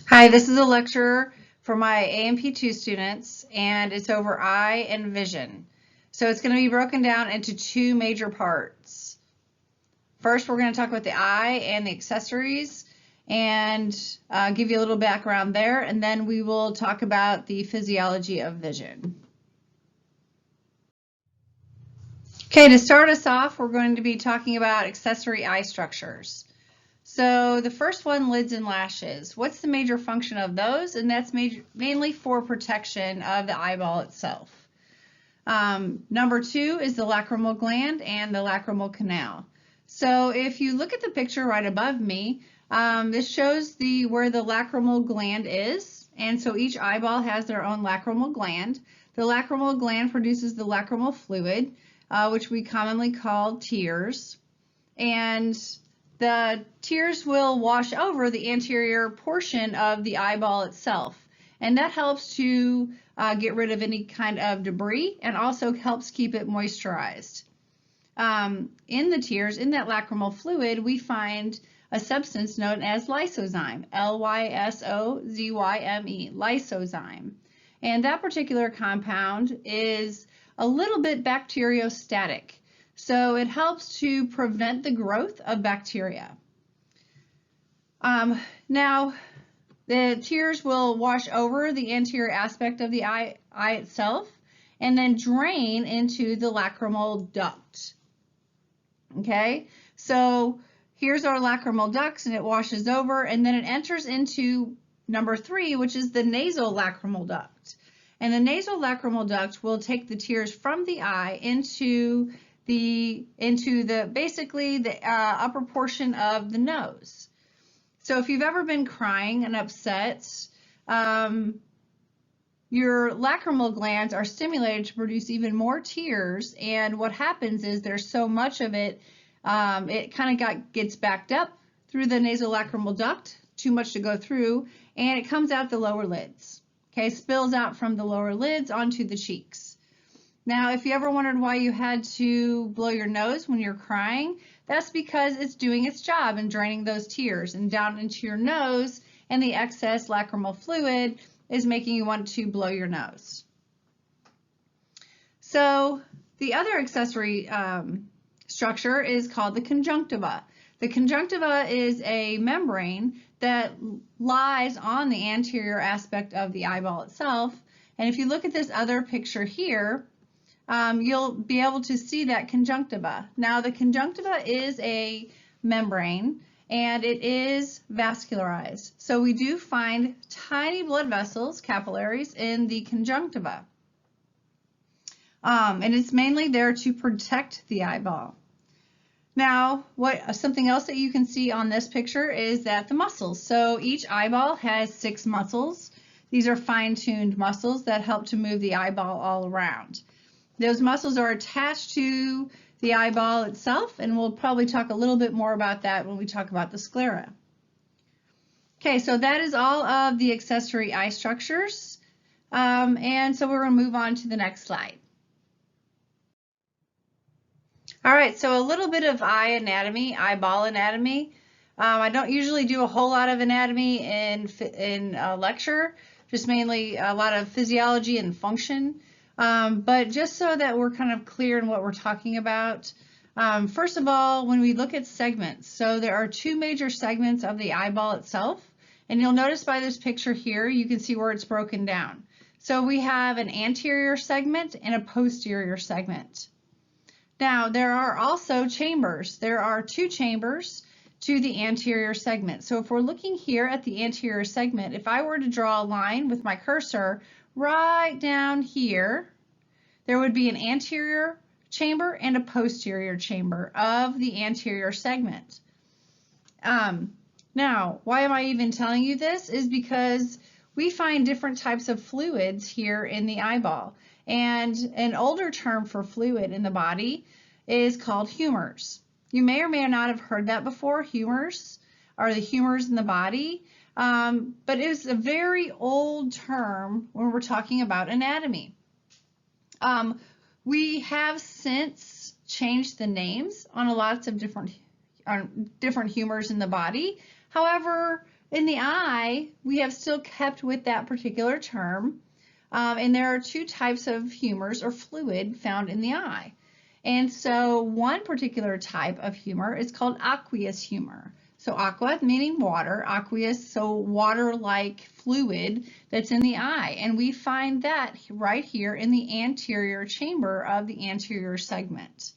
Hi, this is a lecture for my AMP2 students, and it's over eye and vision. So it's going to be broken down into two major parts. First, we're going to talk about the eye and the accessories and give you a little background there, and then we will talk about the physiology of vision. Okay, to start us off, we're going to be talking about accessory eye structures. So the first one, lids and lashes. What's the major function of those? And that's mainly for protection of the eyeball itself. Number two is the lacrimal gland and the lacrimal canal. So if you look at the picture right above me, this shows where the lacrimal gland is. And so each eyeball has their own lacrimal gland. The lacrimal gland produces the lacrimal fluid, which we commonly call tears. And the tears will wash over the anterior portion of the eyeball itself, and that helps to get rid of any kind of debris and also helps keep it moisturized. In the tears, in that lacrimal fluid, we find a substance known as lysozyme, L-Y-S-O-Z-Y-M-E, lysozyme. And that particular compound is a little bit bacteriostatic. So it helps to prevent the growth of bacteria. Now, the tears will wash over the anterior aspect of the eye itself and then drain into the lacrimal duct. Okay, so here's our lacrimal ducts, and it washes over, and then it enters into number three, which is the nasal lacrimal duct. And the nasal lacrimal duct will take the tears from the eye into basically the upper portion of the nose. So if you've ever been crying and upset, your lacrimal glands are stimulated to produce even more tears, and what happens is there's so much of it, it kind of gets backed up through the nasolacrimal duct, too much to go through, and it comes out the lower lids. Okay, spills out from the lower lids onto the cheeks. Now, if you ever wondered why you had to blow your nose when you're crying, that's because it's doing its job and draining those tears and down into your nose, and the excess lacrimal fluid is making you want to blow your nose. So the other accessory structure is called the conjunctiva. The conjunctiva is a membrane that lies on the anterior aspect of the eyeball itself. And if you look at this other picture here, you'll be able to see that conjunctiva. Now, the conjunctiva is a membrane, and it is vascularized. So we do find tiny blood vessels, capillaries, in the conjunctiva. And it's mainly there to protect the eyeball. Now, something else that you can see on this picture is that the muscles. So each eyeball has 6 muscles. These are fine-tuned muscles that help to move the eyeball all around. Those muscles are attached to the eyeball itself, and we'll probably talk a little bit more about that when we talk about the sclera. Okay, so that is all of the accessory eye structures, and so we're going to move on to the next slide. All right, so a little bit of eye anatomy, eyeball anatomy. I don't usually do a whole lot of anatomy in a lecture, just mainly a lot of physiology and function. But just so that we're kind of clear in what we're talking about, first of all, when we look at segments, so there are 2 major segments of the eyeball itself, and you'll notice by this picture here, you can see where it's broken down. So we have an anterior segment and a posterior segment. Now, there are also chambers. There are 2 chambers to the anterior segment. So if we're looking here at the anterior segment, if I were to draw a line with my cursor right down here, there would be an anterior chamber and a posterior chamber of the anterior segment. Now, why am I even telling you this? Is because we find different types of fluids here in the eyeball. And an older term for fluid in the body is called humors. You may or may not have heard that before. Humors are the humors in the body. But it is a very old term when we're talking about anatomy. We have since changed the names on lots of different humors in the body. However, in the eye, we have still kept with that particular term, and there are two types of humors or fluid found in the eye. And so one particular type of humor is called aqueous humor. So aqua meaning water, aqueous, so water-like fluid that's in the eye. And we find that right here in the anterior chamber of the anterior segment.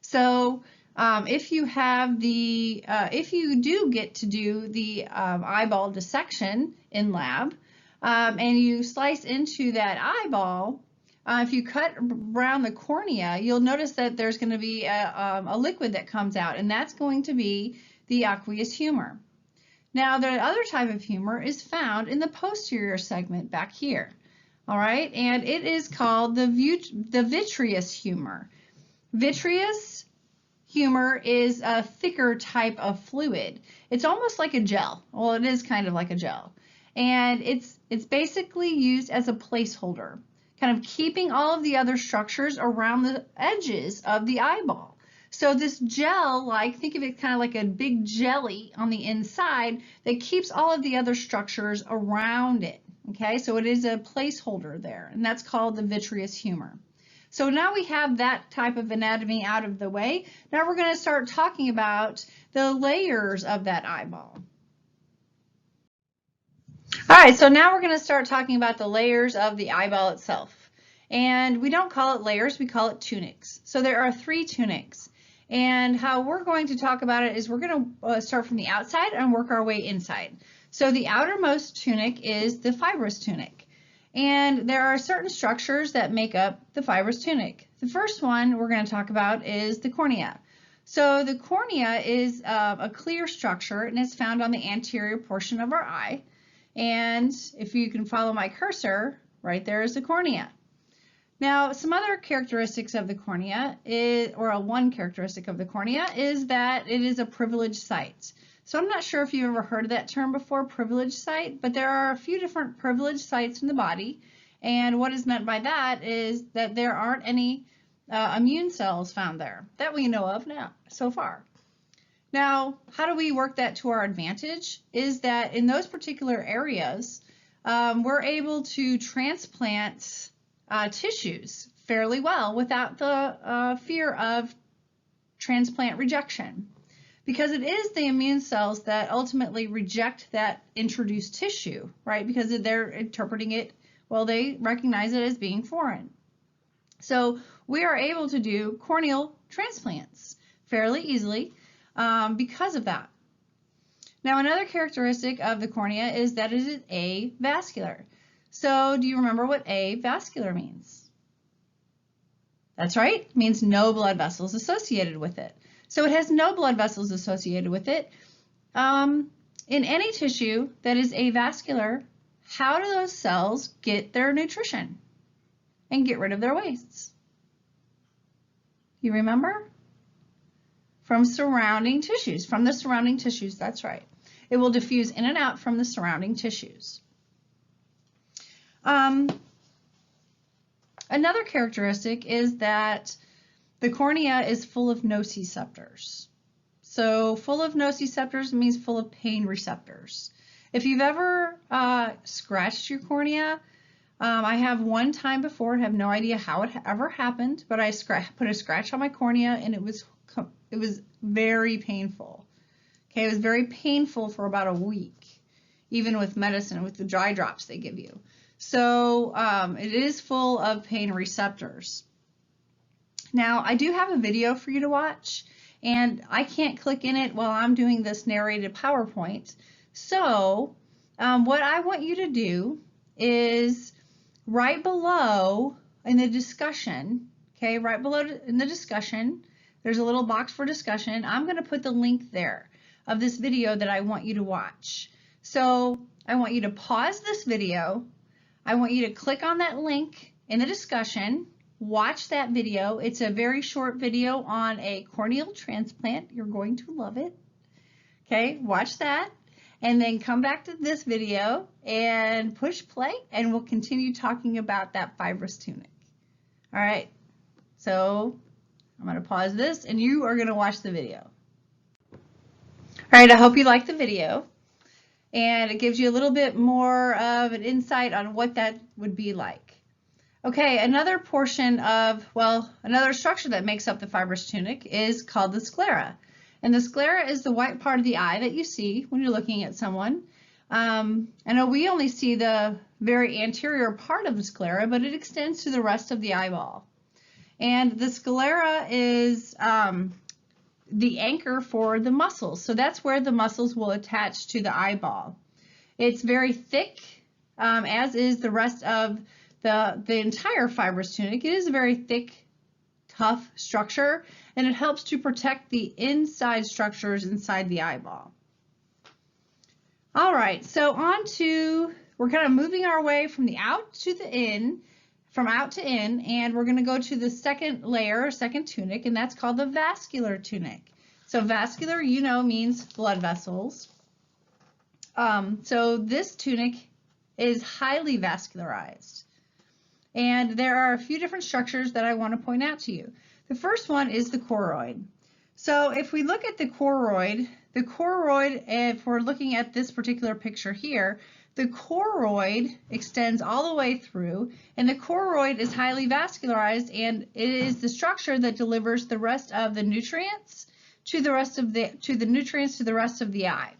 So if you do get to do the eyeball dissection in lab, and you slice into that eyeball, if you cut around the cornea, you'll notice that there's going to be a liquid that comes out, and that's going to be the aqueous humor. Now, the other type of humor is found in the posterior segment back here. All right, and it is called the vitreous humor. Vitreous humor is a thicker type of fluid. It's almost like a gel. Well, it is kind of like a gel. And it's basically used as a placeholder, kind of keeping all of the other structures around the edges of the eyeball. So this gel, think of it kind of like a big jelly on the inside that keeps all of the other structures around it. Okay, so it is a placeholder there, and that's called the vitreous humor. So now we have that type of anatomy out of the way. Now we're going to start talking about the layers of that eyeball. All right, so now we're going to start talking about the layers of the eyeball itself. And we don't call it layers, we call it tunics. So there are 3 tunics. And how we're going to talk about it is we're going to start from the outside and work our way inside. So the outermost tunic is the fibrous tunic. And there are certain structures that make up the fibrous tunic. The first one we're going to talk about is the cornea. So the cornea is a clear structure, and it's found on the anterior portion of our eye. And if you can follow my cursor, right there is the cornea. Now, some other characteristics of the cornea one characteristic of the cornea is that it is a privileged site. So I'm not sure if you've ever heard of that term before, privileged site, but there are a few different privileged sites in the body. And what is meant by that is that there aren't any immune cells found there that we know of now, so far. Now, how do we work that to our advantage? Is that in those particular areas, we're able to transplant tissues fairly well without the fear of transplant rejection, because it is the immune cells that ultimately reject that introduced tissue, right? Because they're interpreting it, well, they recognize it as being foreign. So we are able to do corneal transplants fairly easily because of that. Now, another characteristic of the cornea is that it is avascular. So do you remember what avascular means? That's right, it means no blood vessels associated with it. So it has no blood vessels associated with it. In any tissue that is avascular, how do those cells get their nutrition and get rid of their wastes? You remember? From surrounding tissues, from the surrounding tissues, that's right. It will diffuse in and out from the surrounding tissues. Another characteristic is that the cornea is full of nociceptors. So full of nociceptors means full of pain receptors. If you've ever scratched your cornea, I have one time before, have no idea how it ever happened, but I put a scratch on my cornea and it was very painful. Okay, it was very painful for about a week, even with medicine, with the dry drops they give you. So it is full of pain receptors. Now, I do have a video for you to watch, and I can't click in it while I'm doing this narrated PowerPoint. So what I want you to do is right below in the discussion, okay, right below in the discussion, there's a little box for discussion. I'm going to put the link there of this video that I want you to watch. So I want you to pause this video. I want you to click on that link in the discussion, watch that video. It's a very short video on a corneal transplant. You're going to love it. Okay, watch that and then come back to this video and push play and we'll continue talking about that fibrous tunic. All right, so I'm going to pause this and you are going to watch the video. All All right, I hope you liked the video, and it gives you a little bit more of an insight on what that would be like. Okay, another portion of, well, another structure that makes up the fibrous tunic is called the sclera. And the sclera is the white part of the eye that you see when you're looking at someone. I know we only see the very anterior part of the sclera, but it extends to the rest of the eyeball. And the sclera is the anchor for the muscles. So that's where the muscles will attach to the eyeball. It's very thick, as is the rest of the entire fibrous tunic. It is a very thick, tough structure, and it helps to protect the inside structures inside the eyeball. All right, so we're kind of moving our way from the out to the in, from out to in, and we're going to go to the second layer, second tunic, and that's called the vascular tunic. So vascular, you know, means blood vessels. So this tunic is highly vascularized. And there are a few different structures that I want to point out to you. The first one is the choroid. So if we look at the choroid, if we're looking at this particular picture here, the choroid extends all the way through, and the choroid is highly vascularized, and it is the structure that delivers the rest of the nutrients to the rest of the eye.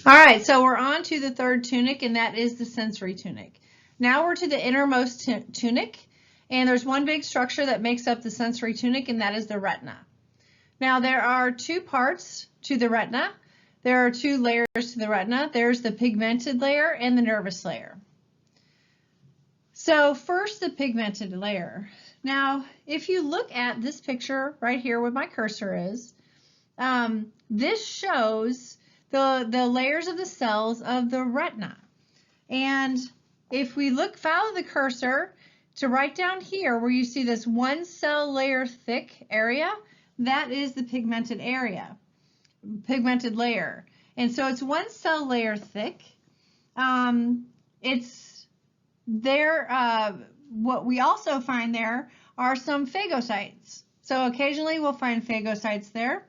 All right, so we're on to the third tunic, and that is the sensory tunic. Now we're to the innermost tunic, and there's one big structure that makes up the sensory tunic, and that is the retina. Now there are two parts to the retina. There are two layers to the retina. There's the pigmented layer and the nervous layer. So first, the pigmented layer. Now, if you look at this picture right here where my cursor is, this shows the layers of the cells of the retina. And if we follow the cursor to right down here where you see this one cell layer thick area, that is the pigmented layer. And so it's one cell layer thick. It's there, what we also find there are some phagocytes. So occasionally we'll find phagocytes there.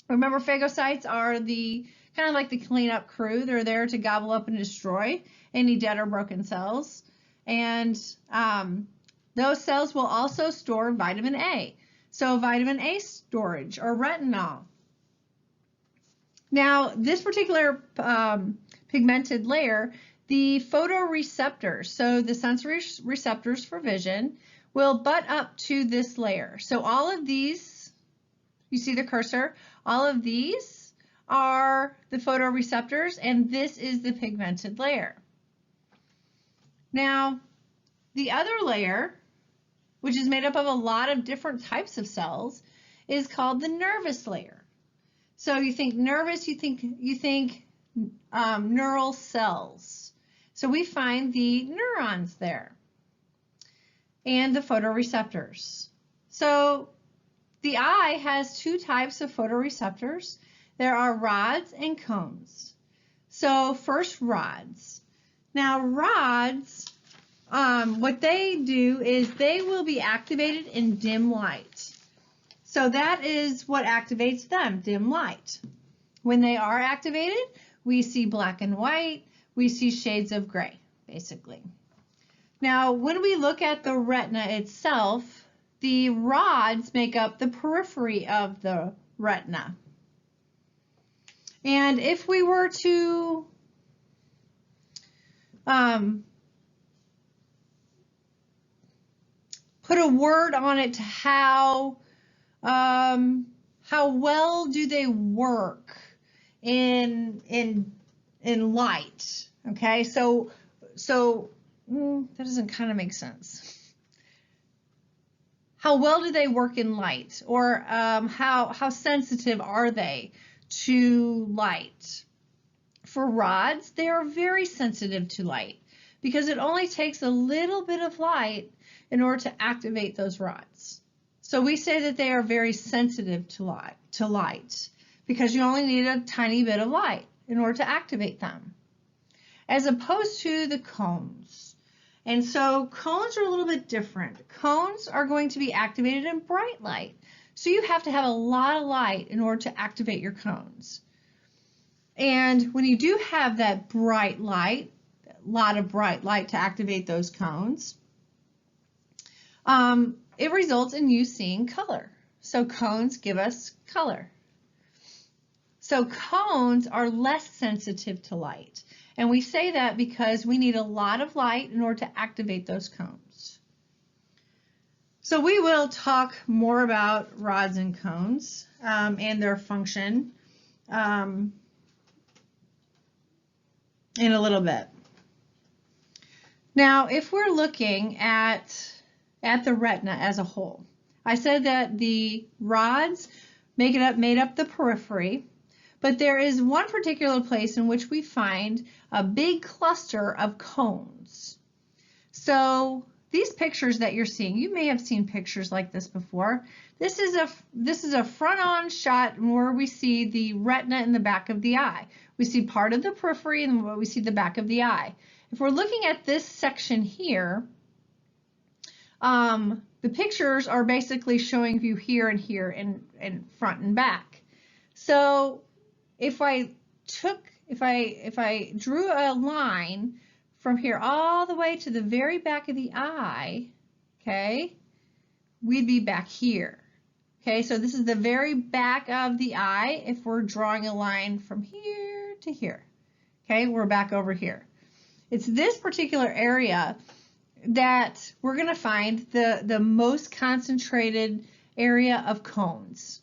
Remember, phagocytes are kind of like the cleanup crew. They're there to gobble up and destroy any dead or broken cells. And those cells will also store vitamin A. So vitamin A storage or retinol. Now, this particular pigmented layer, the photoreceptors, so the sensory receptors for vision, will butt up to this layer. So all of these, you see the cursor, all of these are the photoreceptors, and this is the pigmented layer. Now, the other layer, which is made up of a lot of different types of cells, is called the nervous layer. So you think nervous, you think neural cells. So we find the neurons there and the photoreceptors. So the eye has two types of photoreceptors. There are rods and cones. So first, rods. Now rods, what they do is they will be activated in dim light. So that is what activates them, dim light. When they are activated, we see black and white, we see shades of gray, basically. Now, when we look at the retina itself, the rods make up the periphery of the retina. And if we were to put a word on it to how well do they work in light? Okay, so that doesn't kind of make sense. How well do they work in light, or how sensitive are they to light? For rods, they are very sensitive to light because it only takes a little bit of light in order to activate those rods. So we say that they are very sensitive to light because you only need a tiny bit of light in order to activate them, as opposed to the cones. And so cones are a little bit different. Cones are going to be activated in bright light. So you have to have a lot of light in order to activate your cones. And when you do have that bright light, a lot of bright light to activate those cones, it results in you seeing color. So cones give us color. So cones are less sensitive to light. And we say that because we need a lot of light in order to activate those cones. So we will talk more about rods and cones and their function in a little bit. Now, if we're looking at the retina as a whole, I said that the rods made up the periphery, but there is one particular place in which we find a big cluster of cones. So these pictures that you're seeing, you may have seen pictures like this before. This is a front-on shot where we see the retina in the back of the eye. We see part of the periphery and we see the back of the eye. If we're looking at this section here, the pictures are basically showing you here and here and front and back. So if I drew a line from here all the way to the very back of the eye, okay, we'd be back here. Okay, so this is the very back of the eye if we're drawing a line from here to here. Okay, we're back over here. It's this particular area that we're going to find the most concentrated area of cones.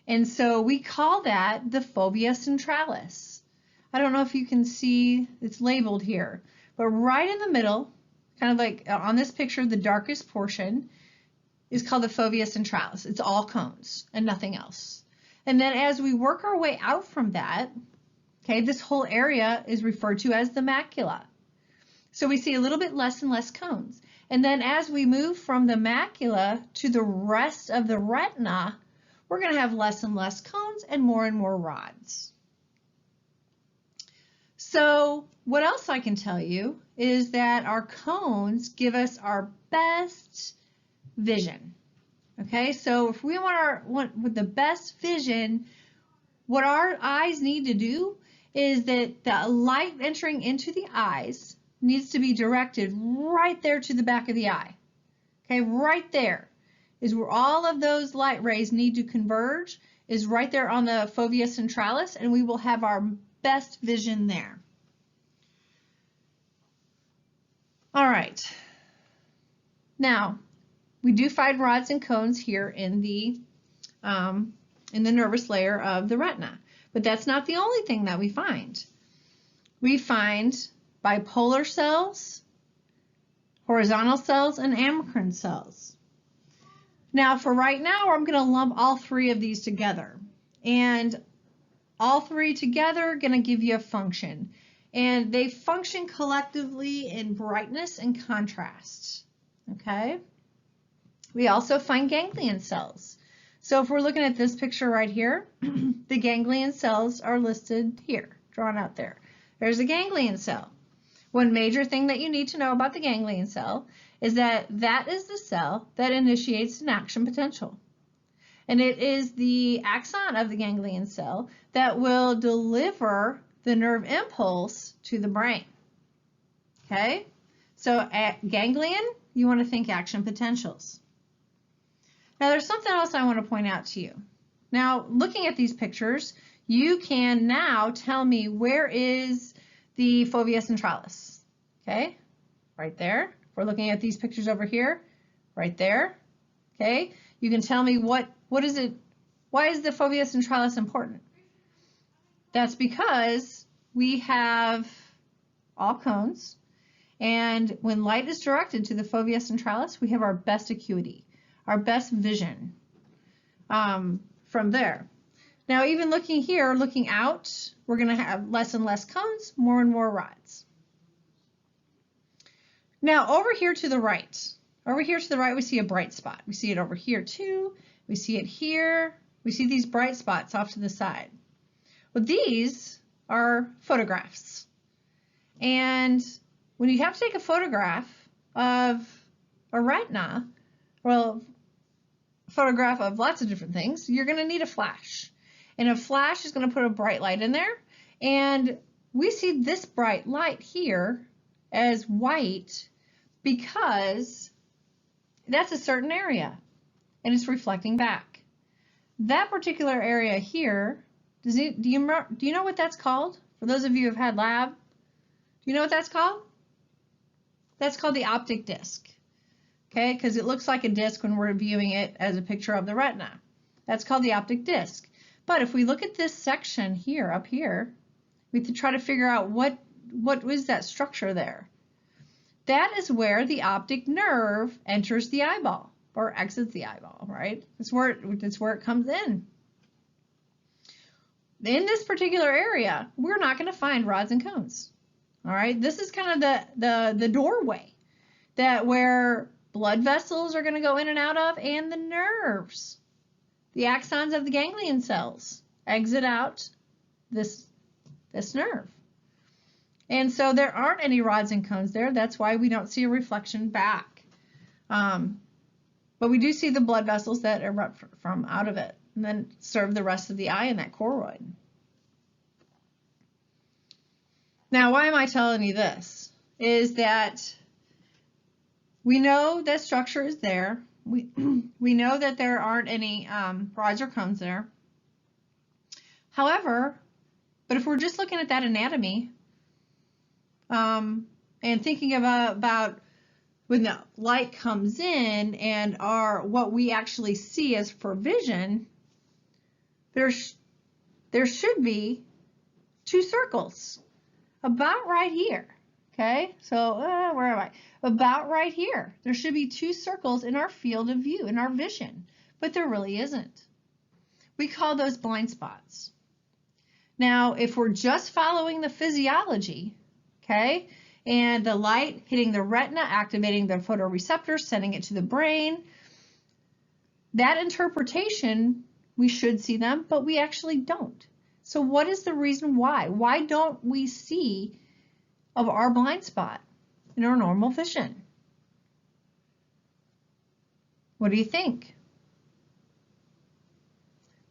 And so we call that the fovea centralis. I don't know if you can see, it's labeled here, but right in the middle, kind of like on this picture, the darkest portion is called the fovea centralis. It's all cones and nothing else. And then as we work our way out from that, okay, this whole area is referred to as the macula. So we see a little bit less and less cones. And then as we move from the macula to the rest of the retina, we're going to have less and less cones and more rods. So what else I can tell you is that our cones give us our best vision. Okay, so if we want the best vision, what our eyes need to do is that the light entering into the eyes needs to be directed right there to the back of the eye. Okay, right there is where all of those light rays need to converge, is right there on the fovea centralis, and we will have our best vision there. All right. Now, we do find rods and cones here in the nervous layer of the retina, but that's not the only thing that we find. We find bipolar cells, horizontal cells, and amacrine cells. Now, for right now, I'm going to lump all three of these together, and all three together are going to give you a function, and they function collectively in brightness and contrast. Okay. We also find ganglion cells. So if we're looking at this picture right here, the ganglion cells are listed here, drawn out there. There's a ganglion cell. One major thing that you need to know about the ganglion cell is that that is the cell that initiates an action potential. And it is the axon of the ganglion cell that will deliver the nerve impulse to the brain. Okay? So at ganglion, you want to think action potentials. Now there's something else I want to point out to you. Now looking at these pictures, you can now tell me where is the fovea centralis. Okay, right there. We're looking at these pictures over here, right there. Okay, you can tell me what is it, why is the fovea centralis important? That's because we have all cones, and when light is directed to the fovea centralis, we have our best acuity, our best vision from there. Now, even looking here, looking out, we're going to have less and less cones, more and more rods. Now, over here to the right, we see a bright spot. We see it over here too. We see it here. We see these bright spots off to the side. Well, these are photographs. And when you have to take a photograph of a retina, well, photograph of lots of different things, you're going to need a flash. And a flash is going to put a bright light in there. And we see this bright light here as white because that's a certain area and it's reflecting back. That particular area here, do you know what that's called? For those of you who have had lab, do you know what that's called? That's called the optic disc. Okay, because it looks like a disc when we're viewing it as a picture of the retina. That's called the optic disc. But if we look at this section here, up here, we have to try to figure out what is that structure there. That is where the optic nerve enters the eyeball or exits the eyeball, right? That's where it comes in. In this particular area, we're not going to find rods and cones. All right, this is kind of the doorway where blood vessels are going to go in and out of, and the nerves. The axons of the ganglion cells exit out this nerve. And so there aren't any rods and cones there. That's why we don't see a reflection back. But we do see the blood vessels that erupt from out of it and then serve the rest of the eye in that choroid. Now, why am I telling you this? Is that we know that structure is there. We know that there aren't any rods or cones there. However, but if we're just looking at that anatomy and thinking about when the light comes in and what we actually see as for vision, there should be two circles about right here. Okay, so where am I? About right here. There should be two circles in our field of view, in our vision, but there really isn't. We call those blind spots. Now, if we're just following the physiology, okay, and the light hitting the retina, activating the photoreceptors, sending it to the brain, that interpretation, we should see them, but we actually don't. So what is the reason why? Why don't we see of our blind spot in our normal vision? What do you think?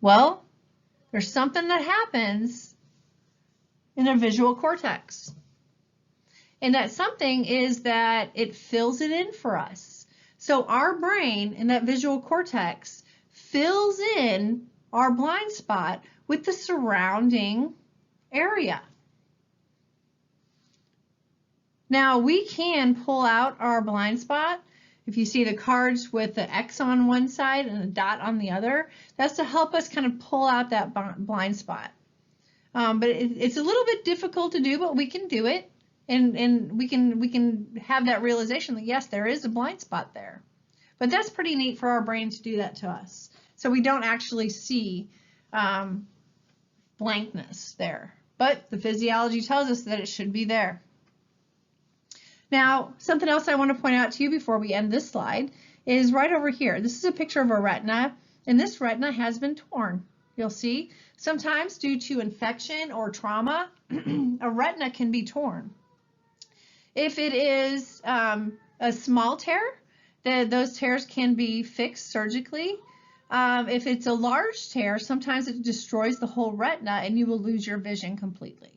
Well, there's something that happens in the visual cortex. And that something is that it fills it in for us. So our brain in that visual cortex fills in our blind spot with the surrounding area. Now we can pull out our blind spot. If you see the cards with the X on one side and a dot on the other, that's to help us kind of pull out that blind spot. But it's a little bit difficult to do, but we can do it. And we can have that realization that yes, there is a blind spot there. But that's pretty neat for our brain to do that to us. So we don't actually see blankness there. But the physiology tells us that it should be there. Now, something else I want to point out to you before we end this slide is right over here. This is a picture of a retina, and this retina has been torn. You'll see, sometimes due to infection or trauma, a retina can be torn. If it is a small tear, those tears can be fixed surgically. If it's a large tear, sometimes it destroys the whole retina and you will lose your vision completely.